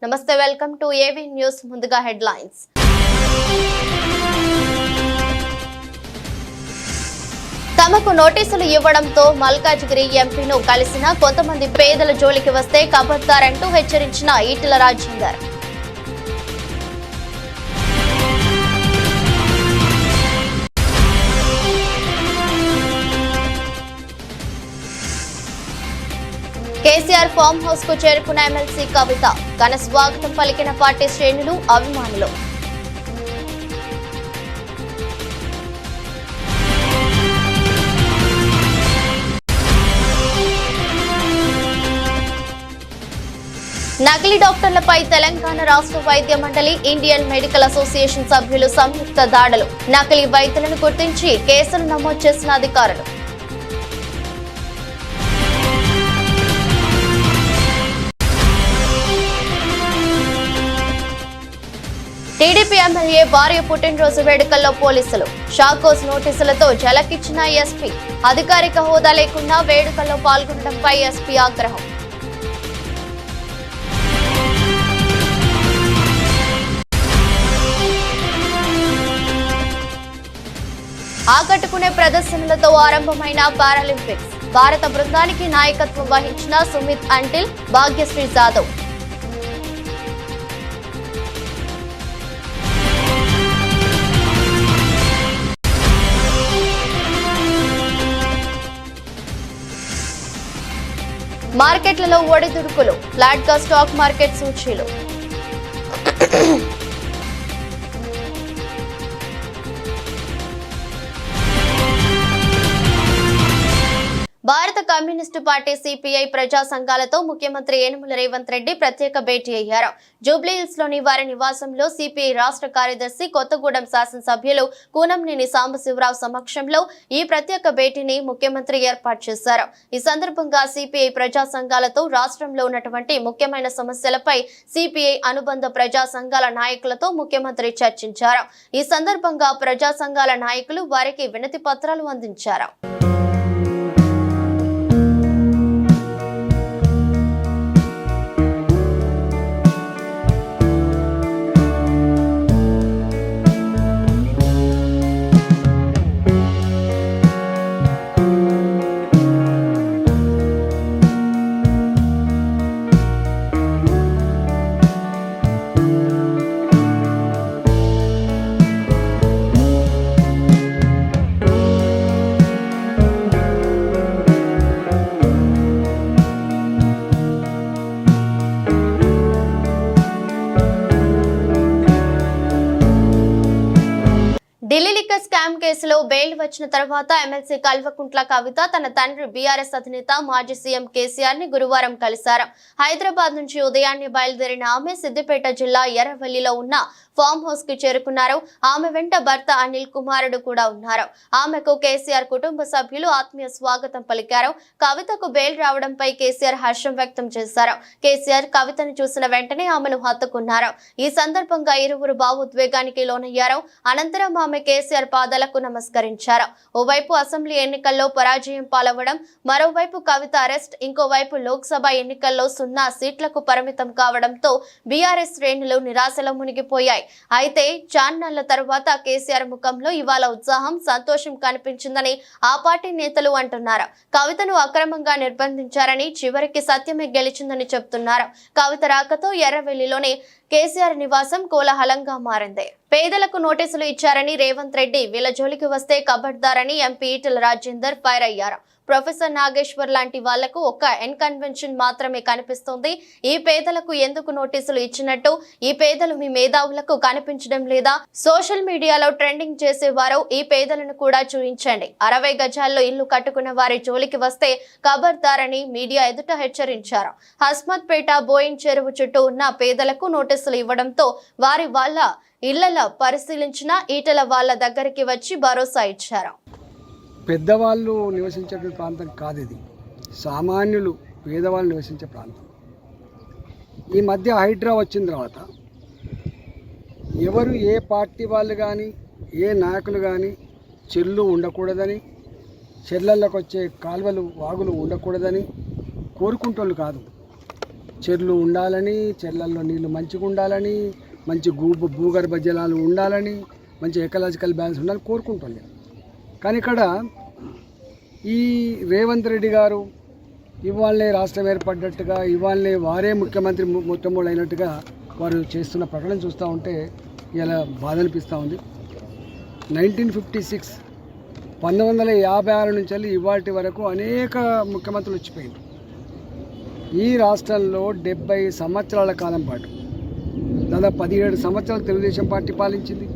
నమస్తే, welcome to AV news. ముందుగా headlines. తమకు నోటీసులు ఇవ్వడంతో మల్కాజ్గిరి ఎంపీను కలిసిన కొంతమంది పేదల జోలికి వస్తే కబర్దారంటూ హెచ్చరించిన ఈటెల రాజేందర్. కేసీఆర్ ఫామ్ హౌస్ కు చేరుకున్న ఎమ్మెల్సీ కవిత ఘన స్వాగతం పలికిన పార్టీ శ్రేణులు, అభిమానులు. నకిలీ డాక్టర్లపై తెలంగాణ రాష్ట్ర వైద్య మండలి, ఇండియన్ మెడికల్ అసోసియేషన్ సభ్యులు సంయుక్త దాడులు. నకిలీ వైద్యులను గుర్తించి కేసులు నమోదు చేసిన అధికారులు. టీడీపీ ఎమ్మెల్యే భార్య పుట్టినరోజు వేడుకల్లో పోలీసులు షాకోస్ నోటీసులతో జలకిచ్చిన ఎస్పీ. అధికారిక హోదా లేకుండా వేడుకల్లో పాల్గొనడంపై ఎస్పీ ఆగ్రహం. ఆకట్టుకునే ప్రదర్శనలతో ఆరంభమైన పారాలింపిక్స్. భారత బృందానికి నాయకత్వం వహించిన సుమిత్ అంటిల్, భాగ్యశ్రీ జాదవ్. మార్కెట్లలో ఒడిదుడుకులు. ఫ్లాట్ గా స్టాక్ మార్కెట్ సూచీలు. భారత కమ్యూనిస్టు పార్టీ సిపిఐ ప్రజా సంఘాలతో ముఖ్యమంత్రి యనమల రేవంత్ రెడ్డి ప్రత్యేక భేటీ అయ్యారు. జూబ్లీహిల్స్ లోని వారి నివాసంలో సిపిఐ రాష్ట్ర కార్యదర్శి, కొత్తగూడెం శాసనసభ్యులు కూనంనేని సాంబశివరావు సమక్షంలో ఈ ప్రత్యేక భేటీని ముఖ్యమంత్రి ఏర్పాటు చేశారు. ఈ సందర్భంగా సిపిఐ ప్రజా సంఘాలతో రాష్ట్రంలో ఉన్నటువంటి ముఖ్యమైన సమస్యలపై సిపిఐ అనుబంధ ప్రజా సంఘాల నాయకులతో ముఖ్యమంత్రి చర్చించారు. ఈ సందర్భంగా ప్రజా సంఘాల నాయకులు వారికి వినతి పత్రాలు అందించారు. ఢిల్లీ లిక్కర్ స్కామ్ కేసులో బెయిల్ వచ్చిన తర్వాత ఎమ్మెల్సీ కల్వకుంట్ల కవిత తన తండ్రి బీఆర్ఎస్ అధినేత మాజీ సీఎం కేసీఆర్ ని గురువారం కలిశారు. హైదరాబాద్ నుంచి ఉదయాన్నే బయలుదేరిన ఆమె సిద్దిపేట జిల్లా ఎర్రవల్లిలో ఉన్న ఫామ్ హౌస్ కి చేరుకున్నారు. ఆమె వెంట భర్త అనిల్, కుమారుడు కూడా ఉన్నారు. ఆమెకు కేసీఆర్ కుటుంబ సభ్యులు ఆత్మీయ స్వాగతం పలికారు. కవితకు బెయిల్ రావడంపై కేసీఆర్ హర్షం వ్యక్తం చేశారు. కేసీఆర్ కవితను చూసిన వెంటనే ఆమెను హత్తుకున్నారు. ఈ సందర్భంగా ఇరువురు భావోద్వేగానికి లోనయ్యారు. అనంతరం ఆమె కేసీఆర్ పాదాలకు నమస్కరించారు. ఓవైపు అసెంబ్లీ ఎన్నికల్లో పరాజయం పాలవడం, మరోవైపు కవిత అరెస్ట్, ఇంకోవైపు లోక్సభ ఎన్నికల్లో 0 సీట్లకు పరిమితం కావడంతో బీఆర్ఎస్ శ్రేణులు నిరాశలో మునిగిపోయాయి. అయితే చాన్నాళ్ల తర్వాత కేసీఆర్ ముఖంలో ఇవాళ ఉత్సాహం, సంతోషం కనిపించిందని ఆ పార్టీ నేతలు అంటున్నారు. కవితను అక్రమంగా నిర్బంధించారని, చివరికి సత్యమే గెలిచిందని చెబుతున్నారు. కవిత రాకతో ఎర్రవెల్లిలోని కేసీఆర్ నివాసం కోలాహలంగా మారింది. పేదలకు నోటీసులు ఇచ్చారని రేవంత్ రెడ్డి, వీళ్ళ జోలికి వస్తే కబడ్దారని ఎంపీ ఈటెల రాజేందర్ ఫైర్ అయ్యారు. ప్రొఫెసర్ నాగేశ్వర్ లాంటి వాళ్లకు ఒక్క ఎన్కన్వెన్షన్ మాత్రమే కనిపిస్తుంది. ఈ పేదలకు ఎందుకు నోటీసులు ఇచ్చినట్టు? ఈ పేదలు మీ మేధావులకు కనిపించడం లేదా? సోషల్ మీడియాలో ట్రెండింగ్ చేసేవారు ఈ పేదలను కూడా చూపించండి. 60 గజాల్లో ఇల్లు కట్టుకున్న వారి జోలికి వస్తే కబర్దారని మీడియా ఎదుట హెచ్చరించారు. హస్మత్పేట, బోయిన్ చెరువు చుట్టూ ఉన్న పేదలకు నోటీసులు ఇవ్వడంతో వారి వాళ్ళ ఇళ్లలో పరిశీలించిన ఈటెల వాళ్ళ దగ్గరికి వచ్చి భరోసా ఇచ్చారు. పెద్దవాళ్ళు నివసించే ప్రాంతం కాదు ఇది, సామాన్యులు పేదవాళ్ళు నివసించే ప్రాంతం. ఈ మధ్య హైడ్రా వచ్చిన తర్వాత ఎవరు ఏ పార్టీ వాళ్ళు కానీ ఏ నాయకులు కానీ చెర్లు ఉండకూడదని, చెర్లలోకి వచ్చే కాలువలు వాగులు ఉండకూడదని కోరుకుంటోళ్ళు కాదు. చెర్లు ఉండాలని, చెర్లల్లో నీళ్లు మంచిగా ఉండాలని, మంచి భూగర్భ జలాలు ఉండాలని, మంచి ఎకలాజికల్ బ్యాలెన్స్ ఉండాలని కోరుకుంటుంది. కానీ ఇక్కడ ఈ రేవంత్ రెడ్డి గారు ఇవాళనే రాష్ట్రం ఏర్పడ్డట్టుగా, ఇవాళనే వారే ముఖ్యమంత్రి మొట్టమొదటి అయినట్టుగా వారు చేస్తున్న ప్రకటన చూస్తూ ఉంటే ఇలా బాధ అనిపిస్తూ ఉంది. 1956 1956 నుంచి వెళ్ళి ఇవాటి వరకు అనేక ముఖ్యమంత్రులు వచ్చిపోయింది. ఈ రాష్ట్రంలో 70 సంవత్సరాల కాలం పాటు దాదాపు 17 సంవత్సరాలు తెలుగుదేశం పార్టీ పాలించింది.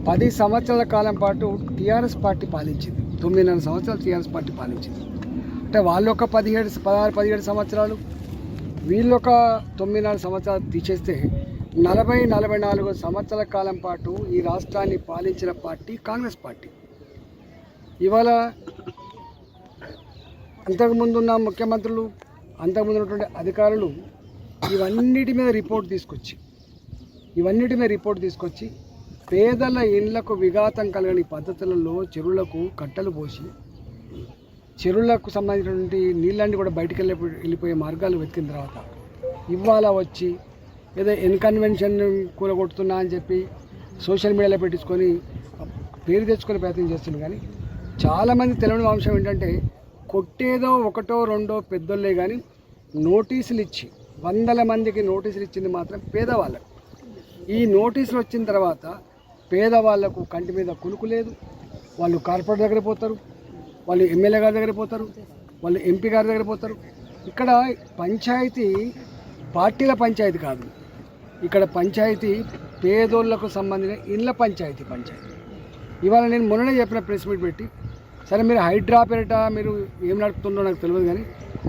10 సంవత్సరాల కాలం పాటు టీఆర్ఎస్ పార్టీ పాలించింది. 9.5 సంవత్సరాలు టీఆర్ఎస్ పార్టీ పాలించింది. అంటే వాళ్ళు ఒక 17 సంవత్సరాలు, వీళ్ళు ఒక 9.5 సంవత్సరాలు తీసేస్తే 40-44 సంవత్సరాల కాలం పాటు ఈ రాష్ట్రాన్ని పాలించిన పార్టీ కాంగ్రెస్ పార్టీ. ఇవాళ అంతకుముందున్న ముఖ్యమంత్రులు, అంతకుముందు ఉన్నటువంటి అధికారులు ఇవన్నిటి మీద రిపోర్ట్ తీసుకొచ్చి పేదల ఇళ్లకు విఘాతం కలగని పద్ధతులలో చెరువులకు కట్టలు పోసి చెరువులకు సంబంధించినటువంటి నీళ్ళన్నీ కూడా బయటికి వెళ్ళిపోయే మార్గాలు వెతికిన తర్వాత ఇవాళ వచ్చి ఏదో ఇన్కన్వెన్షన్ కూలగొడుతున్నా అని చెప్పి సోషల్ మీడియాలో పెట్టించుకొని పేరు తెచ్చుకొని ప్రయత్నం చేస్తున్నారు. కానీ చాలామంది తెలియని అంశం ఏంటంటే కొట్టేదో ఒకటో రెండో పెద్దోళ్ళే కానీ నోటీసులు ఇచ్చి 100 మందికి నోటీసులు ఇచ్చింది మాత్రం పేదవాళ్ళకు. ఈ నోటీసులు వచ్చిన తర్వాత పేదవాళ్లకు కంటి మీద కునుకు లేదు. వాళ్ళు కార్పొరేటర్ దగ్గర పోతారు, వాళ్ళు ఎమ్మెల్యే గారి దగ్గర పోతారు, వాళ్ళు ఎంపీ గారి దగ్గర పోతారు. ఇక్కడ పంచాయతీ పార్టీల పంచాయతీ కాదు, ఇక్కడ పంచాయతీ పేదోళ్లకు సంబంధించిన ఇళ్ళ పంచాయతీ. ఇవాళ నేను మొన్ననే చెప్పిన ప్రెస్ మీట్ పెట్టి, సరే మీరు హైడ్రా పేరిట మీరు ఏం నడుపుతుందో నాకు తెలియదు, కానీ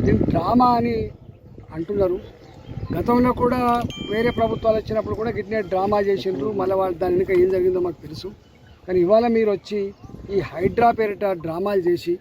దీన్ని డ్రామా అని అంటున్నారు. గతంలో కూడా వేరే ప్రభుత్వాలు వచ్చినప్పుడు కూడా గిట్నే డ్రామా చేసిండ్రు. మళ్ళీ వాళ్ళు దాని వెనుక ఏం జరిగిందో మాకు తెలుసు. కానీ ఇవాళ మీరు వచ్చి ఈ హైడ్రా పేరిట డ్రామాలు చేసి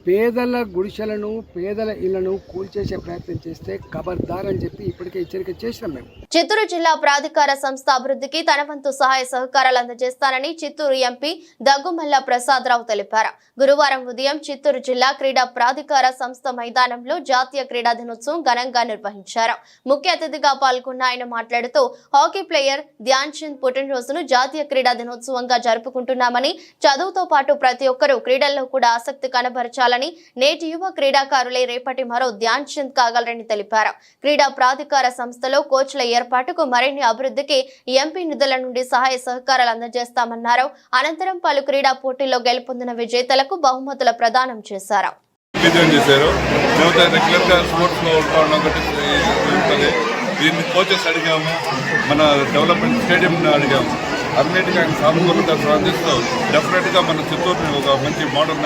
పేదల గుడిసెలను, పేదల ఇళ్లను కూల్చేసే ప్రయత్నం చేస్తే ఖబర్దార్ అని చెప్పి ఇప్పటికే హెచ్చరిక చేసినాం మేము. చిత్తూరు జిల్లా ప్రాధికార సంస్థ అభివృద్ధికి తన వంతు సహాయ సహకారాలు అందజేస్తానని చిత్తూరు ఎంపీ దగ్గుమల్ల ప్రసాదరావు తెలిపారు. గురువారం ఉదయం చిత్తూరు జిల్లా క్రీడా ప్రాధికార సంస్థ మైదానంలో జాతీయ క్రీడా దినోత్సవం ఘనంగా నిర్వహించారు. ముఖ్య అతిథిగా పాల్గొన్న ఆయన మాట్లాడుతూ హాకీ ప్లేయర్ ధ్యాన్ చంద్ పుట్టినరోజును జాతీయ క్రీడా దినోత్సవంగా జరుపుకుంటున్నామని, చదువుతో పాటు ప్రతి ఒక్కరూ క్రీడల్లో కూడా ఆసక్తి కనబరచాలని, నేటి యువ క్రీడాకారులే రేపటి మరో ధ్యాన్ చంద్ కాగలరని తెలిపారు. క్రీడా ప్రాధికార సంస్థలో కోచ్ల ఏర్పాటుకు, మరిన్ని అభివృద్ధికి ఎంపీ నిధుల నుండి సహాయ సహకారాలు అందజేస్తామన్నారు. అనంతరం పలు క్రీడా పోటీల్లో గెలుపొందిన విజేతలకు బహుమతుల ప్రదానం చేశారు. దీన్ని కోచెస్ అడిగాము, మన డెవలప్మెంట్ స్టేడియం అడిగాము. అన్నిటికీ ఆయన సానుకూలంగా స్పందిస్తూ డెఫినెట్గా మన చిత్తూరుని ఒక మంచి మోడర్న్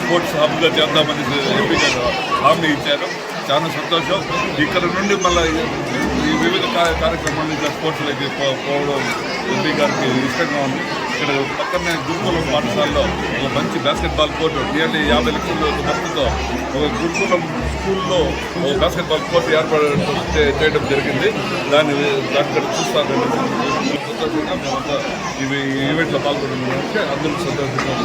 స్పోర్ట్స్ హబ్గా చేద్దామని ఎంపీ గారు హామీ ఇచ్చారు. చాలా సంతోషం. ఇక్కడ నుండి మళ్ళీ ఈ వివిధ కార్యక్రమాలు ఇంకా స్పోర్ట్స్లోకి పోవడం ఎంపీ గారికి ఇష్టంగా ఉంది. ఇక్కడ పక్కనే గురుకులం పాఠశాలలో ఒక మంచి బాస్కెట్బాల్ కోర్టు నియర్లీ 50 లక్షల ఖర్చుతో ఒక గురుకులం స్కూల్లో ఒక బాస్కెట్బాల్ కోర్టు ఏర్పాటు చేయడం జరిగింది. దాన్ని చూస్తాను. సంతోషంగా మేమంతా ఈ ఈవెంట్లో పాల్గొనడానికి అందరూ సంతోషంగా.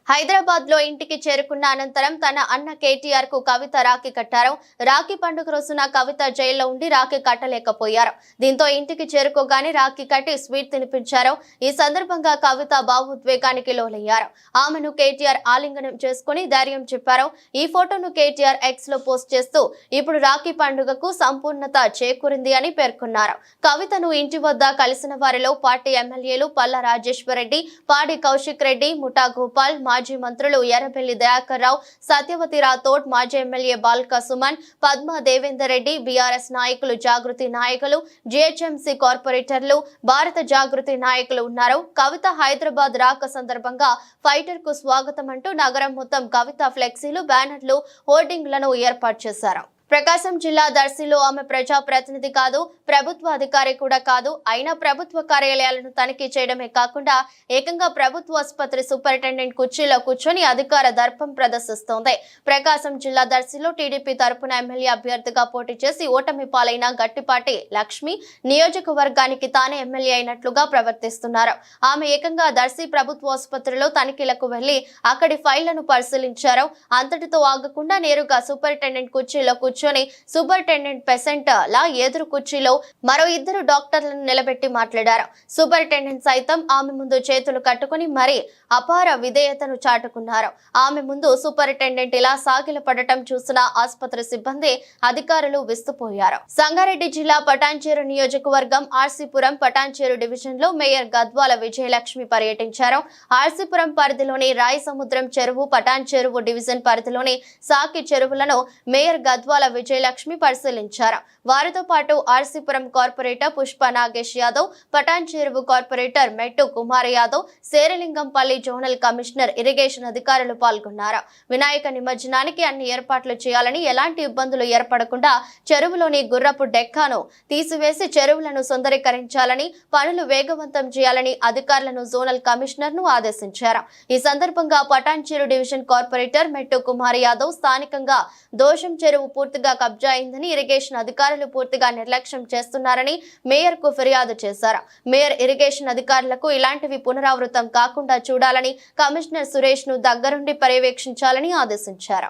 హైదరాబాద్ లో ఇంటికి చేరుకున్న అనంతరం తన అన్న కేటీఆర్ కు కవిత రాఖీ కట్టారు. రాఖీ పండుగ రోజున కవిత జైల్లో ఉండి రాఖీ కట్టలేకపోయారు. దీంతో ఇంటికి చేరుకోగానే రాఖీ కట్టి స్వీట్ తినిపించారు. ఈ సందర్భంగా కవిత భావోద్వేగానికి లోనయ్యారు. ఆమెను కేటీఆర్ ఆలింగనం చేసుకుని ధైర్యం చెప్పారు. ఈ ఫోటోను కేటీఆర్ ఎక్స్ లో పోస్ట్ చేస్తూ ఇప్పుడు రాఖీ పండుగకు సంపూర్ణత చేకూరింది అని పేర్కొన్నారు. కవితను ఇంటి వద్ద కలిసిన వారిలో పార్టీ ఎమ్మెల్యేలు పల్లా రాజేశ్వర్ రెడ్డి, పాడి కౌశిక్ రెడ్డి, ముఠా గోపాల్, మాజీ మంత్రులు ఎర్రబెల్లి దయాకర్ రావు, సత్యవతి రాథోడ్, మాజీ ఎమ్మెల్యే బాల్క సుమన్, పద్మా దేవేందర్ రెడ్డి, బీఆర్ఎస్ నాయకులు, జాగృతి నాయకులు, జీహెచ్ఎంసీ కార్పొరేటర్లు, భారత జాగృతి నాయకులు ఉన్నారు. కవిత హైదరాబాద్ రాక సందర్భంగా ఫైటర్ కు స్వాగతం అంటూ నగరం మొత్తం కవిత ఫ్లెక్సీలు, బ్యానర్లు, హోర్డింగ్లను ఏర్పాటు చేశారు. ప్రకాశం జిల్లా దర్శిలో ఆమె ప్రజా ప్రతినిధి కాదు, ప్రభుత్వ అధికారి కూడా కాదు. అయినా ప్రభుత్వ కార్యాలయాలను తనిఖీ చేయడమే కాకుండా ఏకంగా ప్రభుత్వ ఆసుపత్రి సూపరింటెండెంట్ కుర్చీలో కూర్చొని అధికార దర్పం ప్రదర్శిస్తోంది. ప్రకాశం జిల్లా దర్శిలో టీడీపీ తరపున ఎమ్మెల్యే అభ్యర్థిగా పోటీ చేసి ఓటమి పాలైన గట్టిపాటి లక్ష్మి నియోజకవర్గానికి తానే ఎమ్మెల్యే అయినట్లుగా ప్రవర్తిస్తున్నారు. ఆమె ఏకంగా దర్శి ప్రభుత్వ ఆసుపత్రిలో తనిఖీలకు వెళ్లి అక్కడి ఫైళ్లను పరిశీలించారు. అంతటితో ఆగకుండా నేరుగా సూపరింటెండెంట్ కుర్చీలో కూర్చొని సూపరింటెండెంట్ పెసెంట్ లా ఎదురు కుర్చీలో మరో 2 డాక్టర్లను నిలబెట్టి మాట్లాడారు. సూపరింటెండెంట్ సైతం ఆమె ముందు చేతులు కట్టుకుని మరీ అపార విధేయతను చాటుకున్నారు. ఆమె ముందు సూపరింటెండెంట్ ఇలా సాగిలపడటం చూసిన ఆసుపత్రి సిబ్బంది, అధికారులు విస్తుపోయారు. సంగారెడ్డి జిల్లా పటాన్చేరు నియోజకవర్గం ఆర్సీపురం పటాన్చేరు డివిజన్ లో మేయర్ గద్వాల విజయలక్ష్మి పర్యటించారు. ఆర్సీపురం పరిధిలోని రాయి సముద్రం చెరువు, పటాన్ చెరువు డివిజన్ పరిధిలోని సాకి చెరువులను మేయర్ గద్వాల విజయలక్ష్మి పరిశీలించారు. వారితో పాటు ఆర్సీపురం కార్పొరేటర్ పుష్ప నాగేష్ యాదవ్, పటాన్ చెరువు కార్పొరేటర్ మెట్టు Kumar Yadav, Serilingampally zonal commissioner irrigation అధికారులు పాల్గొన్నారు. వినాయక నిమజ్జనానికి అన్ని ఏర్పాట్లు చేయాలని, ఎలాంటి ఇబ్బందులు ఏర్పడకుండా చెరువులోని గుర్రపు డెక్కాను తీసివేసి చెరువులను సుందరీకరించాలని, పనులు వేగవంతం చేయాలని అధికారులను జోనల్ కమిషనర్ ను ఆదేశించారు. ఈ సందర్భంగా పటాన్చేరు డివిజన్ కార్పొరేటర్ మెట్టు కుమార్ యాదవ్ స్థానికంగా దోషం చెరువు పూర్తిగా కబ్జా అయిందని, ఇరిగేషన్ అధికారులు పూర్తిగా నిర్లక్ష్యం చేస్తున్నారని మేయర్ కు ఫిర్యాదు చేశారు. మేయర్ ఇరిగేషన్ అధికారులకు ఇలాంటివి పునరావృతం కాకుండా చూడాలని, కమిషనర్ సురేష్ ను దగ్గరుండి పర్యవేక్షించాలని ఆదేశించారు.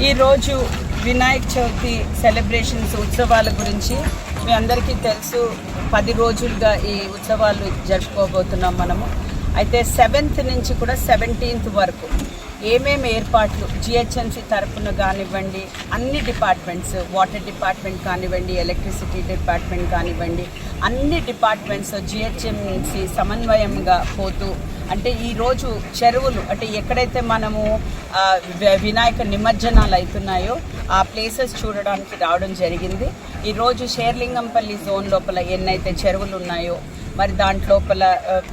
ఈరోజు వినాయక చవితి సెలబ్రేషన్స్ ఉత్సవాల గురించి మీ అందరికీ తెలుసు. 10 రోజులుగా ఈ ఉత్సవాలు జరుపుకోబోతున్నాం మనము. అయితే 7th నుంచి కూడా 17th వరకు ఏమేమి ఏర్పాట్లు జిహెచ్ఎంసీ తరఫున కానివ్వండి, అన్ని డిపార్ట్మెంట్స్, వాటర్ డిపార్ట్మెంట్ కానివ్వండి, ఎలక్ట్రిసిటీ డిపార్ట్మెంట్ కానివ్వండి, అన్ని డిపార్ట్మెంట్స్ జిహెచ్ఎంసీ సమన్వయంగా పోతూ, అంటే ఈరోజు చెరువులు అంటే ఎక్కడైతే మనము వినాయక నిమజ్జనాలు అవుతున్నాయో ఆ ప్లేసెస్ చూడడానికి రావడం జరిగింది. ఈరోజు శేర్లింగంపల్లి జోన్ లోపల ఎన్నైతే చెరువులు ఉన్నాయో, మరి దాంట్లోపల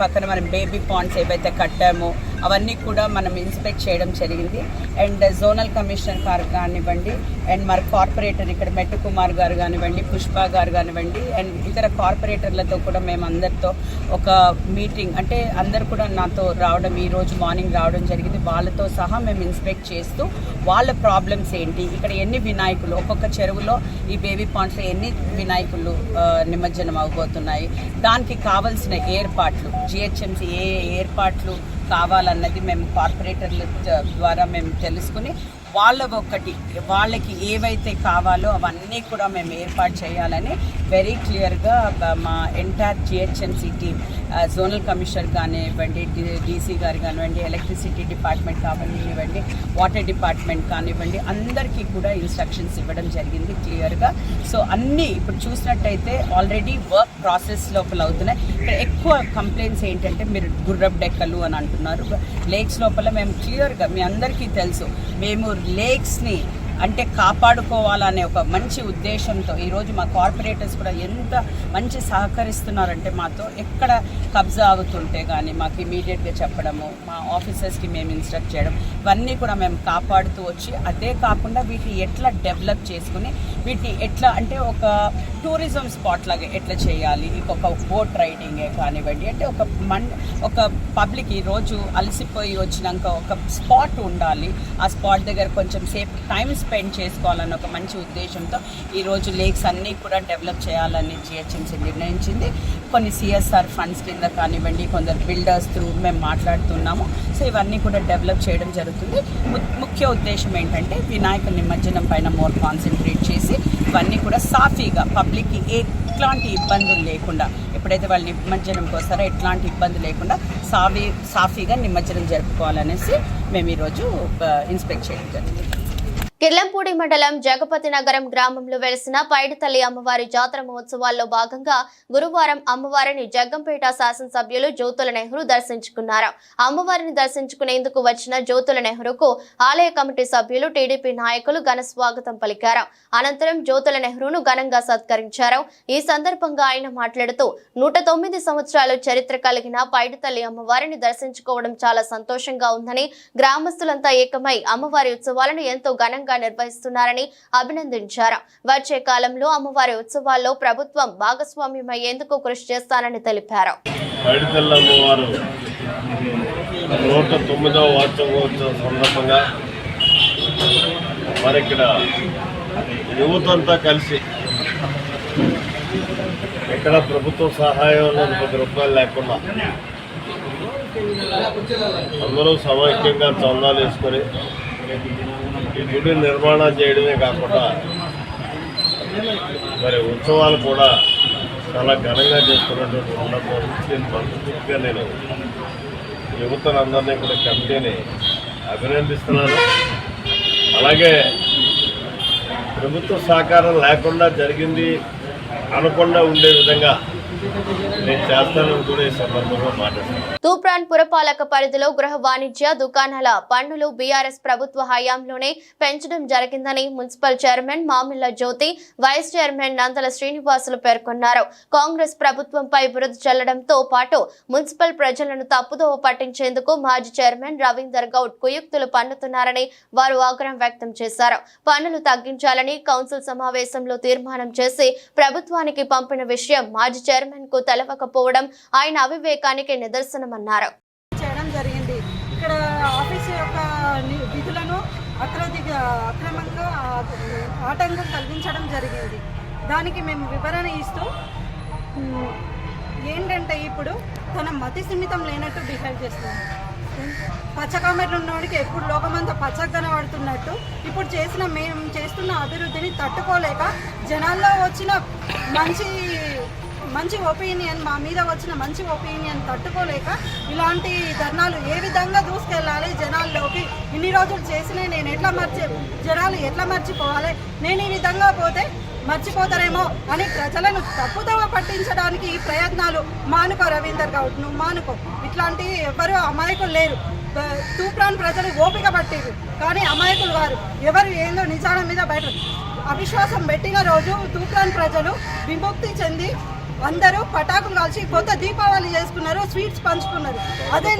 పక్కన మనం బేబీ పాండ్స్ ఏవైతే కట్టామో అవన్నీ కూడా మనం ఇన్స్పెక్ట్ చేయడం జరిగింది. అండ్ జోనల్ కమిషనర్ గారు కానివ్వండి, అండ్ మరి కార్పొరేటర్ ఇక్కడ మెట్టు కుమార్ గారు కానివ్వండి, పుష్ప గారు కానివ్వండి, అండ్ ఇతర కార్పొరేటర్లతో కూడా మేము అందరితో ఒక మీటింగ్, అంటే అందరు కూడా నాతో రావడం, ఈరోజు మార్నింగ్ రావడం జరిగింది. వాళ్ళతో సహా మేము ఇన్స్పెక్ట్ చేస్తూ వాళ్ళ ప్రాబ్లమ్స్ ఏంటి, ఇక్కడ ఎన్ని వినాయకులు, ఒక్కొక్క చెరువులో ఈ బేబీ పాండ్స్లో ఎన్ని వినాయకులు నిమజ్జనం అవబోతున్నాయి, దానికి కావాల్సిన ఏర్పాట్లు జిహెచ్ఎంసీ ఏ ఏర్పాట్లు కావాలన్నది మేము కార్పొరేటర్ల ద్వారా మేము తెలుసుకుని వాళ్ళకి ఏవైతే కావాలో అవన్నీ కూడా మేము ఏర్పాటు చేయాలని వెరీ క్లియర్గా మా entire GHMC team, zonal commissioner కానివ్వండి, డీసీ గారు కానివ్వండి, ఎలక్ట్రిసిటీ డిపార్ట్మెంట్ కానివ్వండి, వాటర్ డిపార్ట్మెంట్ కానివ్వండి, అందరికీ కూడా ఇన్స్ట్రక్షన్స్ ఇవ్వడం జరిగింది క్లియర్గా. సో అన్నీ ఇప్పుడు చూసినట్టయితే ఆల్రెడీ వర్క్ ప్రాసెస్ లోపల అవుతున్నాయి. ఇక్కడ ఎక్కువ కంప్లైంట్స్ ఏంటంటే మీరు గుర్రపు డెక్కలు అని అంటున్నారు. లేక్స్ లోపల మేము క్లియర్గా, మీ అందరికీ తెలుసు, మేము లేక్స్ని అంటే కాపాడుకోవాలనే ఒక మంచి ఉద్దేశంతో ఈరోజు మా కార్పొరేటర్స్ కూడా ఎంత మంచి సహకరిస్తున్నారంటే మాతో ఎక్కడ కబ్జా అవుతుంటే కానీ మాకు ఇమీడియట్గా చెప్పడము, మా ఆఫీసర్స్కి మేము ఇన్స్ట్రక్ట్ చేయడం, ఇవన్నీ కూడా మేము కాపాడుతూ వచ్చి, అదే కాకుండా వీటిని ఎట్లా డెవలప్ చేసుకుని వీటిని ఎట్లా అంటే ఒక టూరిజం స్పాట్ లాగా ఎట్లా చేయాలి, ఒక బోట్ రైడింగే కానివ్వండి, అంటే ఒక పబ్లిక్ ఈరోజు అలసిపోయి వచ్చినాక ఒక స్పాట్ ఉండాలి, ఆ స్పాట్ దగ్గర కొంచెం సేపు టైం స్పెండ్ చేసుకోవాలని ఒక మంచి ఉద్దేశంతో ఈరోజు లేక్స్ అన్నీ కూడా డెవలప్ చేయాలని జిహెచ్ఎంసీ నిర్ణయించింది. కొన్ని సిఎస్ఆర్ ఫండ్స్ కింద కానివ్వండి, కొందరు బిల్డర్స్ త్రూ మేము మాట్లాడుతున్నాము. సో ఇవన్నీ కూడా డెవలప్ చేయడం జరుగుతుంది. ముఖ్య ఉద్దేశం ఏంటంటే వినాయక నిమజ్జనం పైన మోర్ కాన్సన్ట్రేట్ చేసి ఇవన్నీ కూడా సాఫీగా పబ్లిక్కి ఎట్లాంటి ఇబ్బందులు లేకుండా, ఎప్పుడైతే వాళ్ళు నిమజ్జనంకి వస్తారో ఎట్లాంటి ఇబ్బంది లేకుండా సాఫీగా నిమజ్జనం జరుపుకోవాలనేసి మేము ఈరోజు ఇన్స్పెక్ట్ చేయడం జరిగింది. కిర్లంపూడి మండలం జగపతి నగరం గ్రామంలో వెలిసిన పైడితల్లి అమ్మవారి జాతర మహోత్సవాల్లో భాగంగా గురువారం అమ్మవారిని జగ్గంపేట శాసనసభ్యులు జ్యోతుల నెహ్రూ దర్శించుకున్నారు. అమ్మవారిని దర్శించుకునేందుకు వచ్చిన జ్యోతుల నెహ్రూకు ఆలయ కమిటీ సభ్యులు, టీడీపీ నాయకులు ఘన స్వాగతం పలికారు. అనంతరం జ్యోతుల నెహ్రూను ఘనంగా సత్కరించారు. ఈ సందర్భంగా ఆయన మాట్లాడుతూ 109 సంవత్సరాలు చరిత్ర కలిగిన పైడితల్లి అమ్మవారిని దర్శించుకోవడం చాలా సంతోషంగా ఉందని, గ్రామస్తులంతా ఏకమై అమ్మవారి ఉత్సవాలను ఎంతో ఘనంగా నిర్వహిస్తున్నారని అభినందించారు. వచ్చే కాలంలో అమ్మవారి ఉత్సవాల్లో ప్రభుత్వం భాగస్వామ్యమయ్యేందుకు కృషి చేస్తానని తెలిపారు. పైడితల్లి అమ్మవారు 109వ వార్షికోత్సవం సందర్భంగా మరి ఇక్కడ యువతంతా కలిసి ఎక్కడ ప్రభుత్వ సహాయంలో 10 రూపాయలు లేకుండా అందరూ సమైక్యంగా చందాలు వేసుకొని ఈ గుడి నిర్మాణం చేయడమే కాకుండా మరి ఉత్సవాలు కూడా చాలా ఘనంగా చేసుకున్నటువంటి సందర్భం నేను మనస్ఫూర్తిగా నేను యువతలందరినీ కూడా కమిటీని అభినందిస్తున్నాను. అలాగే ప్రభుత్వ సహకారం లేకుండా జరిగింది అనకుండా ఉండే విధంగా నేను చేస్తానని కూడా ఈ సందర్భంగా మాట్లాడుతున్నాను. తూప్రాన్ పురపాలక పరిధిలో గృహ వాణిజ్య దుకాణాల పన్నులు బీఆర్ఎస్ ప్రభుత్వ హయాంలోనే పెంచడం జరిగిందని మున్సిపల్ చైర్మన్ మామిళ్ల జ్యోతి, వైస్ చైర్మన్ నందల శ్రీనివాసులు పేర్కొన్నారు. కాంగ్రెస్ ప్రభుత్వంపై బురద చల్లడంతో పాటు మున్సిపల్ ప్రజలను తప్పుదోవ పట్టించేందుకు మాజీ చైర్మన్ రవీందర్ గౌడ్ కుయుక్తులు పన్నుతున్నారని వారు ఆగ్రహం వ్యక్తం చేశారు. పన్నులు తగ్గించాలని కౌన్సిల్ సమావేశంలో తీర్మానం చేసి ప్రభుత్వానికి పంపిన విషయం మాజీ చైర్మన్ కు తెలవకపోవడం ఆయన అవివేకానికి నిదర్శనమన్నారు. చేయడం జరిగింది. ఇక్కడ ఆఫీసు యొక్క విధులను అక్రమంగా ఆటంకం కలిగించడం జరిగింది. దానికి మేము వివరణ ఇస్తూ ఏంటంటే ఇప్పుడు తన మతి సున్నితం లేనట్టు బిహేవ్ చేస్తుంది. పచ్చకామెర్లు ఉన్నవాడికి ఎప్పుడు లోకమంతా పచ్చగా కనబడుతున్నట్టు ఇప్పుడు మేము చేస్తున్న అభివృద్ధిని తట్టుకోలేక జనాల్లో వచ్చిన మంచి ఒపీనియన్, మా మీద వచ్చిన మంచి ఒపీనియన్ తట్టుకోలేక ఇలాంటి ధర్నాలు ఏ విధంగా దూసుకెళ్ళాలి జనాల్లోకి, ఇన్ని రోజులు చేసిన జనాలు ఎట్లా మర్చిపోవాలి, నేను ఈ విధంగా పోతే మర్చిపోతారేమో అని ప్రజలను తప్పుదోవ పట్టించడానికి ఈ ప్రయత్నాలు మానుకో రవీందర్ గౌడ్, నువ్వు మానుకో. ఇట్లాంటి ఎవరు అమాయకులు లేరు. తూప్రాన్ ప్రజలు ఓపిక పట్టిరు కానీ అమాయకులు వారు. ఎవరు ఏందో నిజాల మీద బయట అవిశ్వాసం పెట్టిన రోజు తూప్రాన్ ప్రజలు విముక్తి చెంది అందరూ పటాకులు కాల్చి కొత్త దీపావళి చేసుకున్నారు, స్వీట్స్ పంచుకున్నారు. అదే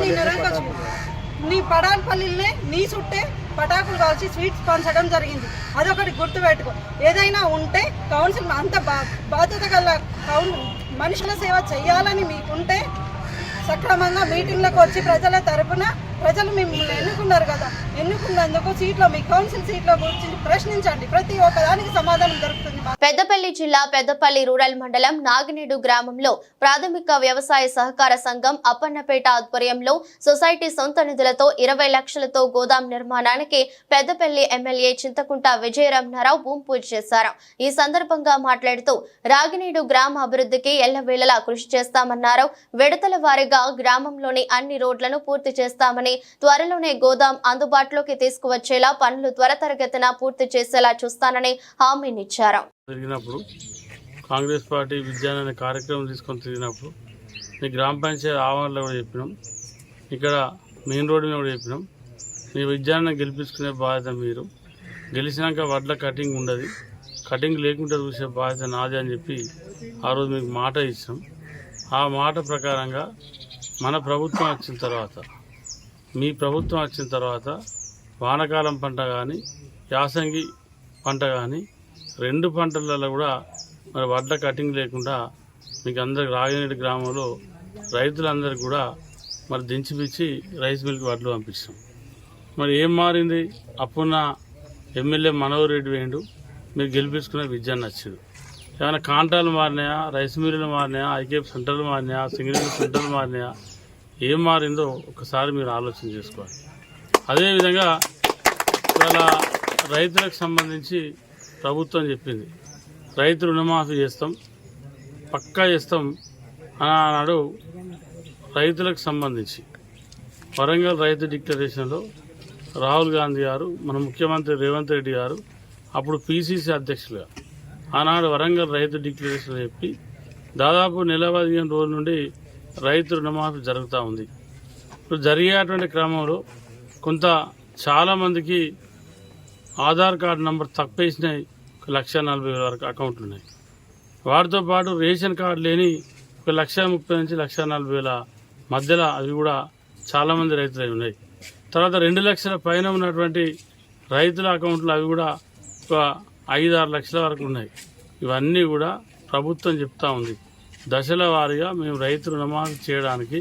నీ పడాన్పల్లినే నీ చుట్టే పటాకులు కాల్చి స్వీట్స్ పంచడం జరిగింది. అదొకటి గుర్తుపెట్టుకో. ఏదైనా ఉంటే కౌన్సిల్ అంత బాధ్యత గల మనుషుల సేవ చేయాలని మీకుంటే సక్రమంగా మీటింగ్లకు వచ్చి ప్రజల తరపున ప్రజలు మిమ్మల్ని ఎన్నుకున్నారు కదా, ఎన్నుకున్నందుకు సీట్లో మీ కౌన్సిల్ సీట్లో గురించి ప్రశ్నించండి. ప్రతి ఒక్కదానికి సమాధానం దొరుకుతుంది. పెద్దపల్లి జిల్లా పెద్దపల్లి రూరల్ మండలం నాగినేడు గ్రామంలో ప్రాథమిక వ్యవసాయ సహకార సంఘం అప్పన్నపేట ఆధ్వర్యంలో సొసైటీ సొంత నిధులతో 20 లక్షలతో గోదాం నిర్మాణానికి పెద్దపల్లి ఎమ్మెల్యే చింతకుంట విజయరమణారావు భూమి పూజ చేశారు. ఈ సందర్భంగా మాట్లాడుతూ రాగినేడు గ్రామ అభివృద్ధికి ఎల్లవేళలా కృషి చేస్తామన్నారు. విడతల వారీగా గ్రామంలోని అన్ని రోడ్లను పూర్తి చేస్తామని, త్వరలోనే గోదాం అందుబాటులోకి తీసుకువచ్చేలా పనులు త్వరితగతిన పూర్తి చేసేలా చూస్తానని హామీనిచ్చారు. జరిగినప్పుడు కాంగ్రెస్ పార్టీ విజ్ఞాన అనే కార్యక్రమం తీసుకొని తిరిగినప్పుడు మీ గ్రామ పంచాయతీ ఆవరణలో కూడా చెప్పినాం, ఇక్కడ మెయిన్ రోడ్డు మీద కూడా చెప్పినాం. మీ విజ్ఞానం గెలిపించుకునే బాధ్యత మీరు. గెలిచినాక వడ్ల కటింగ్ ఉండదు, కటింగ్ లేకుండా చూసే బాధ్యత నాది అని చెప్పి ఆ రోజు మీకు మాట ఇచ్చాం. ఆ మాట ప్రకారంగా మన ప్రభుత్వం వచ్చిన తర్వాత, మీ ప్రభుత్వం వచ్చిన తర్వాత వానాకాలం పంట కానీ యాసంగి పంట కానీ 2 పంటలలో కూడా మరి వడ్ల కటింగ్ లేకుండా మీకు అందరికి రాగినేడు గ్రామంలో రైతులందరికీ కూడా మరి దించిపిచ్చి రైస్ మిల్కి వడ్లు పంపిస్తాం. మరి ఏం మారింది? అప్పున్న ఎమ్మెల్యే మనోహర్ రెడ్డి వేయండు, మీరు గెలిపించుకునే విజయాన్ని నచ్చిండు. ఏమైనా కాంటాలు మారినాయా, రైస్ మిల్లులు మారినాయా, ఐకేప్ సెంటర్లు మారినాయా, సింగరేణి సెంటర్లు మారినాయా, ఏం మారిందో ఒకసారి మీరు ఆలోచన చేసుకోవాలి. అదేవిధంగా ఇవాళ రైతులకు సంబంధించి ప్రభుత్వం చెప్పింది రైతు రుణమాఫీ చేస్తాం, పక్కా చేస్తాం అని అన్నాడు. రైతులకు సంబంధించి వరంగల్ రైతు డిక్లరేషన్లో రాహుల్ గాంధీ గారు, మన ముఖ్యమంత్రి రేవంత్ రెడ్డి గారు అప్పుడు పిసిసి అధ్యక్షులుగా ఆనాడు వరంగల్ రైతు డిక్లరేషన్ చెప్పి దాదాపు నెల 15 రోజుల నుండి రైతు రుణమాఫీ జరుగుతూ ఉంది. ఇప్పుడు జరిగేటువంటి క్రమంలో కొంత చాలామందికి ఆధార్ కార్డు నంబర్ తప్పేసినాయి. 1,40,000 వరకు అకౌంట్లు ఉన్నాయి. వాటితో పాటు రేషన్ కార్డు లేని 1,30,000 నుంచి 1,40,000 మధ్యలో అవి కూడా చాలామంది రైతులు ఉన్నాయి. తర్వాత 2 లక్షల పైన ఉన్నటువంటి రైతుల అకౌంట్లు అవి కూడా ఒక 5-6 లక్షల వరకు ఉన్నాయి. ఇవన్నీ కూడా ప్రభుత్వం చెప్తా ఉంది దశల వారీగా మేము రైతు రుణమాఫీ చేయడానికి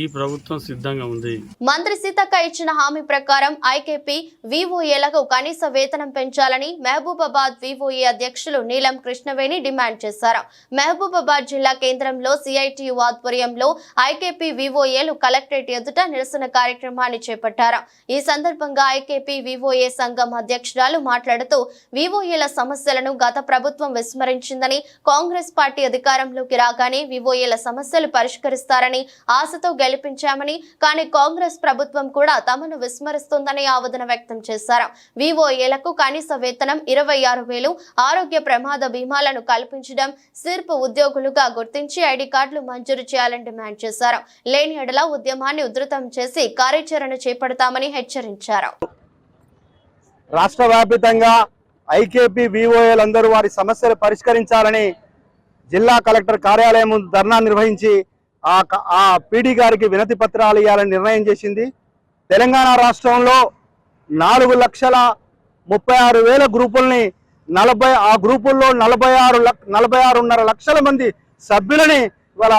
ఈ ప్రభుత్వం సిద్ధంగా ఉంది. మంత్రి సీతక్క ఇచ్చిన హామీ ప్రకారం ఐకేపీ వివోఏలకు కనీస వేతనం పెంచాలని మహబూబాబాద్ వివోఏ అధ్యక్షులు నీలం కృష్ణవేణి డిమాండ్ చేశారు. మహబూబాబాద్ జిల్లా కేంద్రంలో సిఐటియు ఆధ్వర్యంలో ఐకేపీ వివోఏలు కలెక్టరేట్ ఎదుట నిరసన కార్యక్రమాన్ని చేపట్టారు. ఈ సందర్భంగా ఐకేపీ వివోఏ సంఘం అధ్యక్షురాలు మాట్లాడుతూ వివోఏల సమస్యలను గత ప్రభుత్వం విస్మరించిందని, కాంగ్రెస్ పార్టీ అధికారంలోకి రాగానే వివోఏల సమస్యలు పరిష్కరిస్తారని ఆశతో గెలిపించామని, కానీ కాంగ్రెస్ ప్రభుత్వం కూడా తమను విస్మరిస్తుందని ఆవేదన వ్యక్తం చేశారు. వివోఏలకు కనీస వేతనం 26,000, ఆరోగ్య ప్రమాద బీమాలను కల్పించడం, సిర్ప్ ఉద్యోగులుగా గుర్తించి ఐడి కార్డులు మంజూరు చేయాలని డిమాండ్ చేశారు. లేని ఎడల ఉద్యమాన్ని ఉధృతం చేసి కార్యాచరణ చేపడతామని హెచ్చరించారు. రాష్ట్ర వ్యాప్తంగా ఐకేపీ వివోఏలందరూ వారి సమస్యలు పరిష్కరించాలని జిల్లా కలెక్టర్ కార్యాలయం ముందు ధర్నా నిర్వహించి ఆ పీడీ గారికి వినతి పత్రాలు ఇవ్వాలని నిర్ణయం చేసింది. తెలంగాణ రాష్ట్రంలో 4,36,000 గ్రూపుల్ని ఆ గ్రూపుల్లో 46.5 లక్షల మంది సభ్యులని ఇవాళ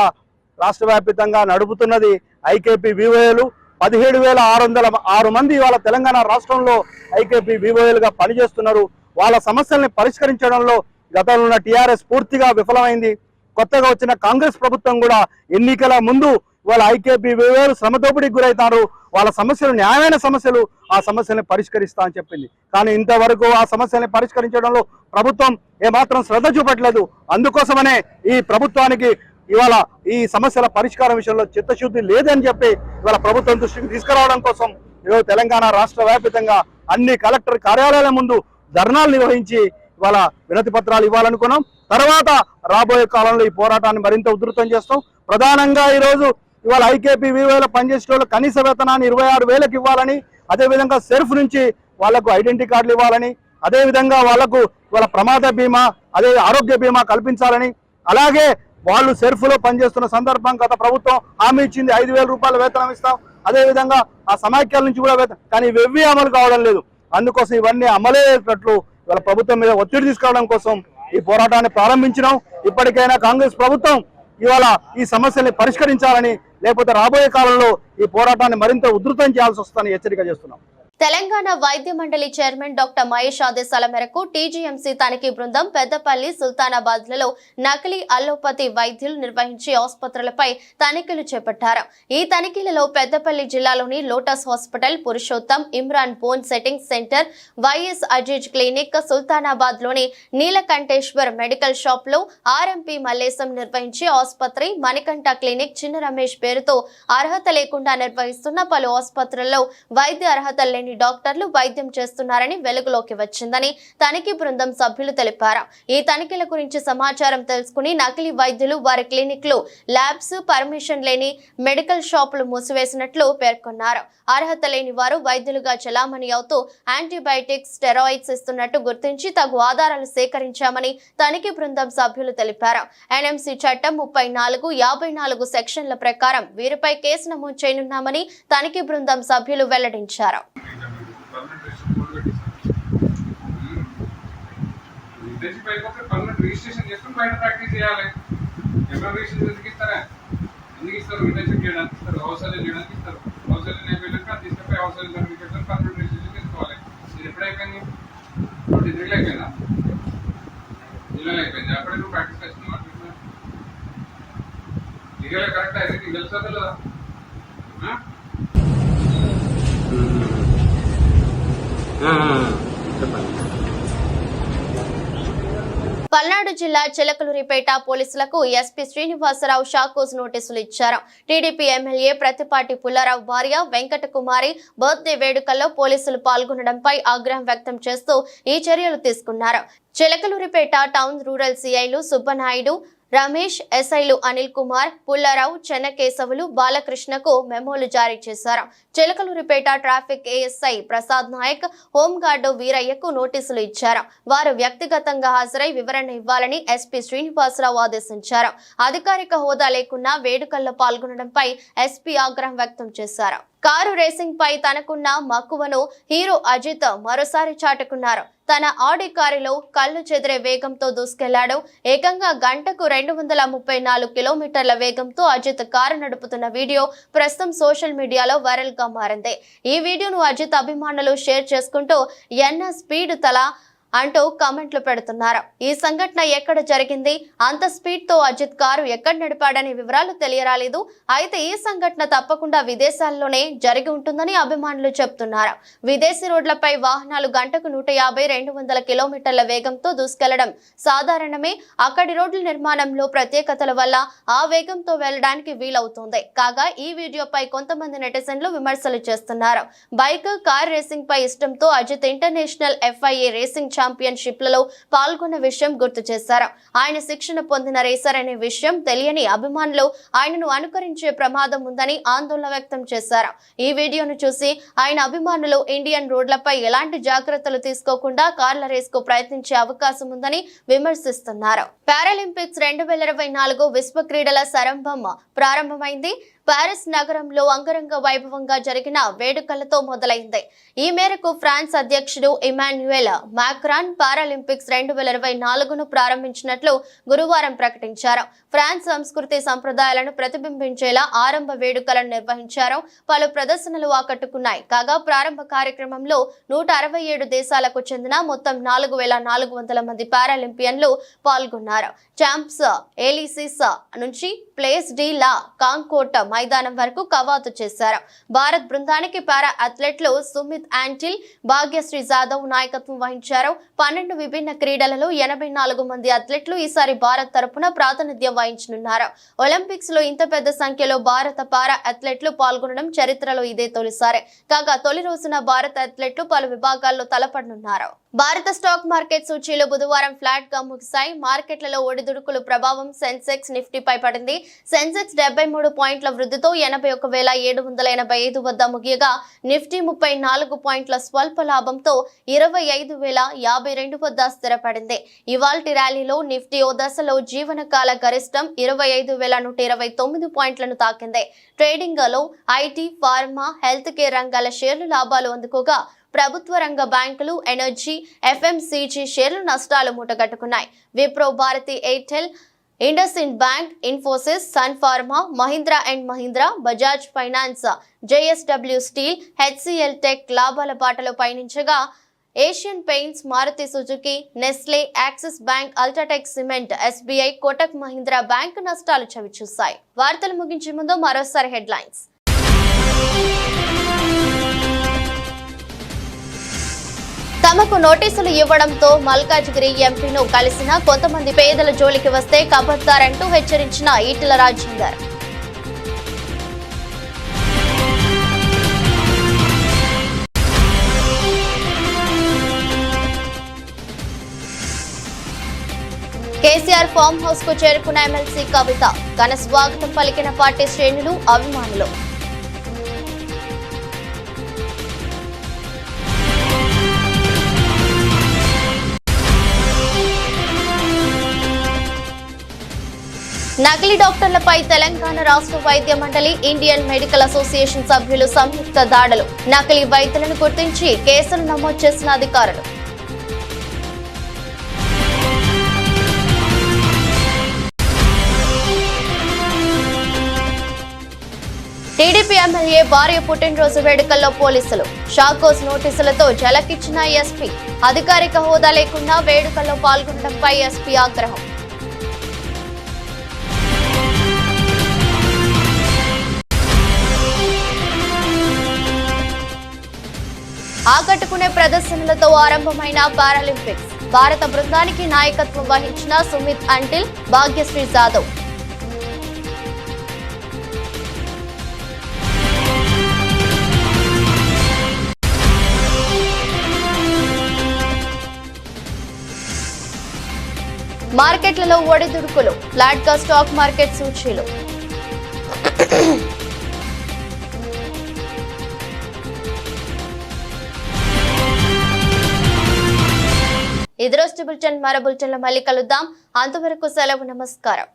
రాష్ట్ర వ్యాప్తంగా నడుపుతున్నది ఐకేపీ వివోఏలు. 17,606 మంది ఇవాళ తెలంగాణ రాష్ట్రంలో ఐకేపీ వివోఏలుగా పనిచేస్తున్నారు. వాళ్ళ సమస్యల్ని పరిష్కరించడంలో గతంలో ఉన్న టీఆర్ఎస్ పూర్తిగా విఫలమైంది. కొత్తగా వచ్చిన కాంగ్రెస్ ప్రభుత్వం కూడా ఎన్నికల ముందు వాళ్ళ ఐకేపీ వివోఏలు శ్రమదోపిడికి గురవుతారు, వాళ్ళ సమస్యలు న్యాయమైన సమస్యలు, ఆ సమస్యల్ని పరిష్కరిస్తా అని చెప్పింది. కానీ ఇంతవరకు ఆ సమస్యల్ని పరిష్కరించడంలో ప్రభుత్వం ఏమాత్రం శ్రద్ధ చూపట్లేదు. అందుకోసమనే ఈ ప్రభుత్వానికి ఇవాళ ఈ సమస్యల పరిష్కారం విషయంలో చిత్తశుద్ధి లేదని చెప్పి ఇవాళ ప్రభుత్వం దృష్టికి తీసుకురావడం కోసం ఈరోజు తెలంగాణ రాష్ట్ర వ్యాప్తంగా అన్ని కలెక్టర్ కార్యాలయాల ముందు ధర్నాలు నిర్వహించి ఇవాళ వినతి పత్రాలు ఇవ్వాలనుకున్నాం. తర్వాత రాబోయే కాలంలో ఈ పోరాటాన్ని మరింత ఉధృతం చేస్తాం. ప్రధానంగా ఈరోజు ఇవాళ ఐకేపీ వివోఏలో పనిచేసే వాళ్ళు కనీస వేతనాన్ని 26,000 ఇవ్వాలని, అదేవిధంగా సెర్ఫ్ నుంచి వాళ్లకు ఐడెంటిటీ కార్డులు ఇవ్వాలని, అదేవిధంగా వాళ్లకు ఇవాళ ప్రమాద బీమా, అదే ఆరోగ్య బీమా కల్పించాలని, అలాగే వాళ్ళు సెర్ఫ్లో పనిచేస్తున్న సందర్భం గత ప్రభుత్వం హామీ ఇచ్చింది 5,000 రూపాయల వేతనం ఇస్తాం, అదేవిధంగా ఆ సమాఖ్యల నుంచి కూడా వేతనం, కానీ ఇవి అమలు కావడం లేదు. అందుకోసం ఇవన్నీ అమలయ్యేటట్లు ఇవాళ ప్రభుత్వం మీద ఒత్తిడి తీసుకురావడం కోసం ఈ పోరాటాన్ని ప్రారంభించినాం. ఇప్పటికైనా కాంగ్రెస్ ప్రభుత్వం ఇవాళ ఈ సమస్యల్ని పరిష్కరించాలని, లేకపోతే రాబోయే కాలంలో ఈ పోరాటాన్ని మరింత ఉధృతం చేయాల్సి వస్తుందని హెచ్చరిక చేస్తున్నాం. తెలంగాణ వైద్య మండలి చైర్మన్ డాక్టర్ మహేష్ ఆదేశాల మేరకు టీజీఎంసీ తనిఖీ బృందం పెద్దపల్లి, సుల్తానాబాద్లలో నకిలీ అల్లోపతి వైద్యులు నిర్వహించి ఆసుపత్రులపై తనిఖీలు చేపట్టారు. ఈ తనిఖీలలో పెద్దపల్లి జిల్లాలోని lotus hospital, Purushottam, Imran bone setting centre, YS Aziz clinic, Sultanabad లోని నీలకంఠేశ్వర్ మెడికల్ షాప్ లో ఆర్ఎంపీ మల్లేశం నిర్వహించి ఆసుపత్రి, మణికంఠ క్లినిక్ చిన్న రమేష్ పేరుతో అర్హత లేకుండా నిర్వహిస్తున్న పలు ఆసుపత్రుల్లో వైద్య అర్హత లేని డాక్టర్లు వైద్యం చేస్తున్నారని వెలుగులోకి వచ్చిందని తనిఖీ బృందం సభ్యులు తెలిపారు. ఈ తనిఖీల గురించి సమాచారం తెలుసుకుని నకిలీ వైద్యులు వారి క్లినిక్లు, ల్యాబ్స్, పర్మిషన్ లేని మెడికల్ షాపులు మూసివేసినట్లు పేర్కొన్నారు. అర్హత లేని వారు వైద్యులుగా చలామణి అవుతూ యాంటీబయాటిక్స్, స్టెరాయిడ్స్ ఇస్తున్నట్టు గుర్తించి తగు ఆధారాలు సేకరించామని తనిఖీ బృందం సభ్యులు తెలిపారు. ఎన్ఎంసీ చట్టం 34, 54 సెక్షన్ల ప్రకారం వీరిపై కేసు నమోదు చేయనున్నామని తనిఖీ బృందం సభ్యులు వెల్లడించారు. రిజిస్ట్రేషన్ చేసుకుని బయట ప్రాక్టీస్ చేయాలి. ఎవరు రిజిస్ట్రేషన్ ఎందుకు ఇస్తారా? ఎందుకు ఇస్తారు? ఇంటర్న్షిప్ చేయడానికి ఇస్తారు, అవసరం చేయడానికి ఇస్తారు. అవసరం అయిపోయాక తీసుకుపోయి అవసరం సర్టిఫికేట్ పర్మనెంట్ రిజిస్ట్రేషన్ చేసుకోవాలి. ఇది ఎప్పుడైపోయింది? 23 అయిపోయిందా? జిల్లాలో అయిపోయింది. అప్పుడే నువ్వు ప్రాక్టీస్ చేస్తున్నావు. లీగల్ కరెక్ట్ అయితే నీకు తెలుసా తెలియదా? పల్నాడు జిల్లా చిలకలూరిపేట పోలీసులకు ఎస్పీ శ్రీనివాసరావు షాకోజ్ నోటీసులు ఇచ్చారు. టీడీపీ ఎమ్మెల్యే ప్రతిపాటి పుల్లారావు భార్య వెంకట కుమారి బర్త్డే వేడుకల్లో పోలీసులు పాల్గొనడంపై ఆగ్రహం వ్యక్తం చేస్తూ ఈ చర్యలు తీసుకున్నారు. చిలకలూరిపేట టౌన్ రూరల్ సిఐలు సుబ్బనాయుడు, రమేష్, ఎస్ఐలు అనిల్ కుమార్, పుల్లారావు, చెన్నకేశవులు, బాలకృష్ణకు మెమోలు జారీ చేశారు. Chilakaluripet traffic ASI Prasad Nayak, home guard వీరయ్యకు నోటీసులు ఇచ్చారు. వారు వ్యక్తిగతంగా హాజరై వివరణ ఇవ్వాలని ఎస్పీ శ్రీనివాసరావు ఆదేశించారు. అధికారిక హోదా లేకున్నా వేడుకల్లో పాల్గొనడంపై ఎస్పీ ఆగ్రహం వ్యక్తం చేశారు. కారు రేసింగ్ పై తనకున్న మక్కువను హీరో అజిత్ మరోసారి చాటుకున్నారు. తన ఆడి కారులో కళ్ళు చెదిరే వేగంతో దూసుకెళ్లాడు. ఏకంగా గంటకు 234 కిలోమీటర్ల వేగంతో అజిత్ కారు నడుపుతున్న వీడియో ప్రస్తుతం సోషల్ మీడియాలో వైరల్ గా మారింది. ఈ వీడియోను అజిత్ అభిమానులు షేర్ చేసుకుంటూ ఎన్న స్పీడ్ తల అంటూ కామెంట్లు పెడుతున్నారు. ఈ సంఘటన ఎక్కడ జరిగింది, అంత స్పీడ్ తో అజిత్ కారు ఎక్కడ నడిపాడనే వివరాలు తెలియరాలేదు. అయితే ఈ సంఘటన తప్పకుండా విదేశాల్లోనే జరిగి ఉంటుందని అభిమానులు చెప్తున్నారు. విదేశీ రోడ్లపై వాహనాలు గంటకు 150-200 కిలోమీటర్ల వేగంతో దూసుకెళ్లడం సాధారణమే. అక్కడి రోడ్ల నిర్మాణంలో ప్రత్యేకతల వల్ల ఆ వేగంతో వెళ్లడానికి వీలవుతుంది. కాగా ఈ వీడియోపై కొంతమంది నెటిజన్లు విమర్శలు చేస్తున్నారు. బైక్, కార్ రేసింగ్ పై ఇష్టంతో అజిత్ ఇంటర్నేషనల్ FIA రేసింగ్ ఛాంపియన్షిప్లలో పాల్గొన్న విషయం గుర్తు చేశారు. ఆయన శిక్షణ పొందిన రేసర్ అనే విషయం తెలియని అభిమానులు ఆయనను అనుకరించే ప్రమాదం ఉందని ఆందోళన వ్యక్తం చేశారు. ఈ వీడియోను చూసి ఆయన అభిమానులు ఇండియన్ రోడ్లపై ఎలాంటి జాగ్రత్తలు తీసుకోకుండా కార్ల రేస్ కు ప్రయత్నించే అవకాశం ఉందని విమర్శిస్తున్నారు. పారాలింపిక్స్ 2024 విశ్వ క్రీడల సరంభం ప్రారంభమైంది. పారిస్ నగరంలో అంగరంగ వైభవంగా జరిగిన వేడుకలతో మొదలైంది. ఈ మేరకు ఫ్రాన్స్ అధ్యక్షుడు ఇమాన్యుయల్ మాక్రాన్ పారాలింపిక్స్ 2024ను ప్రారంభించినట్లు గురువారం ప్రకటించారు. ఫ్రాన్స్ సంస్కృతి సంప్రదాయాలను ప్రతిబింబించేలా ఆరంభ వేడుకలను నిర్వహించారు. పలు ప్రదర్శనలు ఆకట్టుకున్నాయి. కాగా ప్రారంభ కార్యక్రమంలో 167 దేశాలకు చెందిన మొత్తం 4400 మంది పారాలింపియన్లు పాల్గొన్నారు. చాంప్స్ ఎలిసిస్ నుంచి ప్లేస్ డి లా కాంకోట్ మైదానం వరకు కవాతు చేశారు. భారత్ బృందానికి పారా అథ్లెట్లు సుమిత్ ఆంటిల్, భాగ్యశ్రీ జాదవ్ నాయకత్వం వహించారు. 12 విభిన్న క్రీడలలో 84 మంది అథ్లెట్లు ఈసారి భారత్ తరపున ప్రాతినిధ్యం వహించనున్నారు. ఒలింపిక్స్ లో ఇంత పెద్ద సంఖ్యలో భారత పారా అథ్లెట్లు పాల్గొనడం చరిత్రలో ఇదే తొలిసారి. కాగా తొలి రోజున భారత అథ్లెట్లు పలు విభాగాల్లో తలపడనున్నారు. భారత స్టాక్ మార్కెట్ సూచీలు బుధవారం ఫ్లాట్ గా ముగిశాయి. మార్కెట్లలో ఒడిదుడుకుల ప్రభావం సెన్సెక్స్, నిఫ్టీపై పడింది. సెన్సెక్స్ 73 పాయింట్ల వృద్ధితో 81,785 వద్ద ముగియగా నిఫ్టీ 34 పాయింట్ల స్వల్ప లాభంతో 25,052 వద్ద స్థిరపడింది. ఇవాల్టి ర్యాలీలో నిఫ్టీ ఓ దశలో జీవనకాల గరిష్టం 25,129 పాయింట్లను తాకింది. ట్రేడింగ్ లో ఐటీ, ఫార్మా, హెల్త్ కేర్ రంగాల షేర్లు లాభాలు అందుకోగా ప్రభుత్వ రంగ బ్యాంకులు, ఎనర్జీ, FMCG షేర్లు నష్టాలు మూటగట్టుకున్నాయి. Wipro, Bharti Airtel, IndusInd bank, Infosys, Sun pharma, Mahindra and Mahindra, Bajaj finance, JSW steel, HCL tech లాభాల బాటలో పయనించగా Asian paints, Maruti Suzuki, Nestle, Axis bank, UltraTech cement, SBI, Kotak Mahindra bank నష్టాలు చవిచూశాయి. వార్తలు ముగించే ముందు మరోసారి హెడ్లైన్స్. తమకు నోటీసులు ఇవ్వడంతో మల్కాజ్గిరి ఎంపీను కలిసిన కొంతమంది పేదల జోలికి వస్తే కబద్దారంటూ హెచ్చరించిన ఈటెల రాజేందర్. కేసీఆర్ ఫామ్ హౌస్ కు చేరుకున్న ఎమ్మెల్సీ కవిత ఘన స్వాగతం పలికిన పార్టీ శ్రేణులు, అభిమానులు. నకిలీ డాక్టర్లపై తెలంగాణ రాష్ట్ర వైద్య మండలి, ఇండియన్ మెడికల్ అసోసియేషన్ సభ్యులు సంయుక్త దాడులు. నకిలీ వైద్యులను గుర్తించి కేసులు నమోదు చేసిన అధికారులు. టీడీపీ ఎమ్మెల్యే భార్య పుట్టినరోజు వేడుకల్లో పోలీసులు షాకోస్ నోటీసులతో జలకిచ్చిన ఎస్పీ. అధికారిక హోదా లేకుండా వేడుకల్లో పాల్గొనడంపై ఎస్పీ ఆగ్రహం. ఆకట్టుకునే ప్రదర్శనలతో ఆరంభమైన పారాలింపిక్స్. భారత బృందానికి నాయకత్వం వహించిన సుమిత్ ఆంటిల్, భాగ్యశ్రీ జాదవ్. మార్కెట్లలో ఒడిదుడుకులు, ఫ్లాట్ గా స్టాక్ మార్కెట్ సూచీలు. ఇది రోజు బులెటిన్. మరో బులెటిన్లో మళ్ళీ కలుద్దాం. అంతవరకు సెలవు, నమస్కారం.